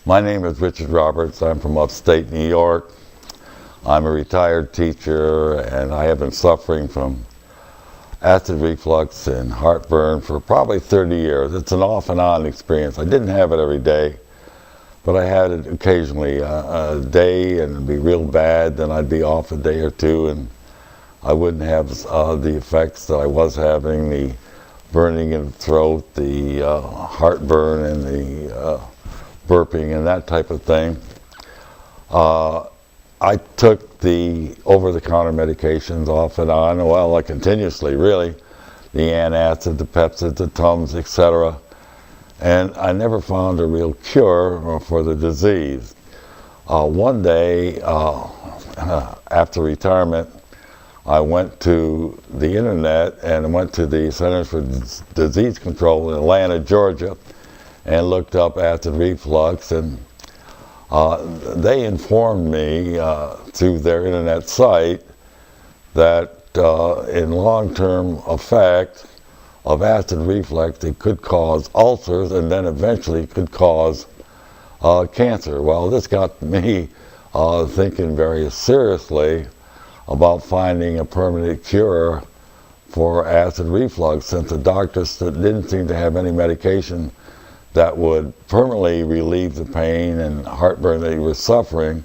My name is Richard Roberts. I'm from upstate New York. I'm a retired teacher, and I have been suffering from acid reflux and heartburn for probably 30 years. It's an off and on experience. I didn't have it every day, but I had it occasionally. A day and it'd be real bad, then I'd be off a day or two, and I wouldn't have the effects that I was having, the burning in the throat, the heartburn, and the burping and that type of thing. I took the over-the-counter medications off and on, well, continuously, really. The antacid, the Pepcid, the Tums, etc. And I never found a real cure for the disease. One day, after retirement, I went to the internet and went to the Centers for Disease Control in Atlanta, Georgia, and looked up acid reflux, and they informed me through their internet site that in long-term effect of acid reflux, it could cause ulcers and then eventually could cause cancer. Well, this got me thinking very seriously about finding a permanent cure for acid reflux, since the doctors didn't seem to have any medication that would permanently relieve the pain and heartburn that he was suffering.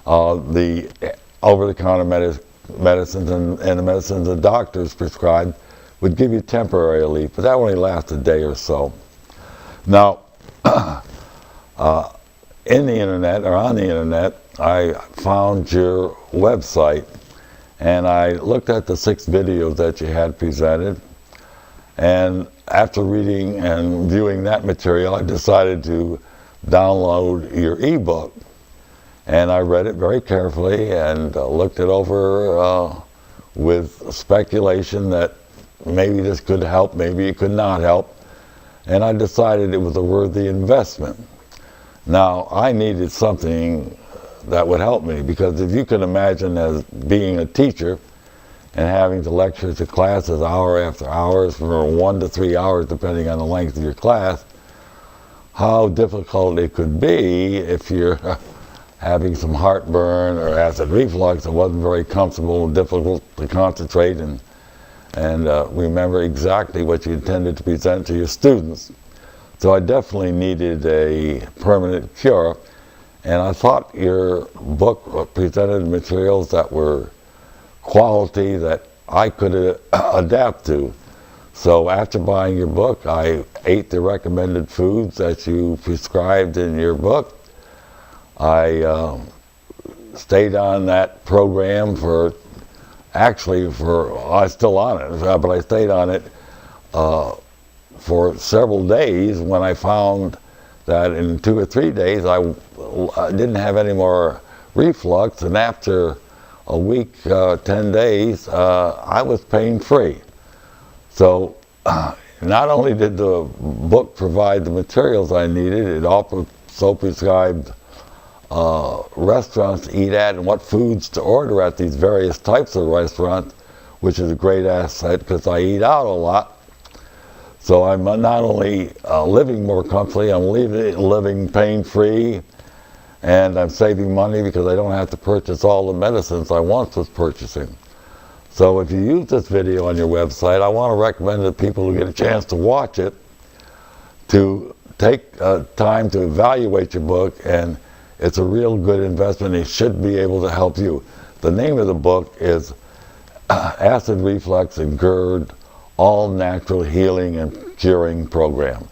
The over-the-counter medicines and the medicines the doctors prescribed would give you temporary relief, but that only lasts a day or so. Now, in the internet, or on the internet, I found your website, and I looked at the 6 videos that you had presented, and after reading and viewing that material, I decided to download your ebook. And I read it very carefully and looked it over with speculation that maybe this could help, maybe it could not help. And I decided it was a worthy investment. Now, I needed something that would help me, because if you can imagine as being a teacher and having to lecture to classes hour after hours for 1 to 3 hours, depending on the length of your class, how difficult it could be if you're having some heartburn or acid reflux. It wasn't very comfortable and difficult to concentrate and remember exactly what you intended to present to your students. So I definitely needed a permanent cure, and I thought your book presented materials that were quality that I could adapt to. So after buying your book, I ate the recommended foods that you prescribed in your book. I stayed on that program I'm still on it, but I stayed on it for several days, when I found that in 2 or 3 days I didn't have any more reflux, and after a week, 10 days, I was pain-free. So not only did the book provide the materials I needed, it also prescribed restaurants to eat at and what foods to order at these various types of restaurants, which is a great asset because I eat out a lot. So I'm not only living more comfortably, I'm living pain-free, and I'm saving money because I don't have to purchase all the medicines I once was purchasing. So if you use this video on your website, I want to recommend to people who get a chance to watch it to take time to evaluate your book, and it's a real good investment. It should be able to help you. The name of the book is Acid Reflux and GERD, All Natural Healing and Curing Program.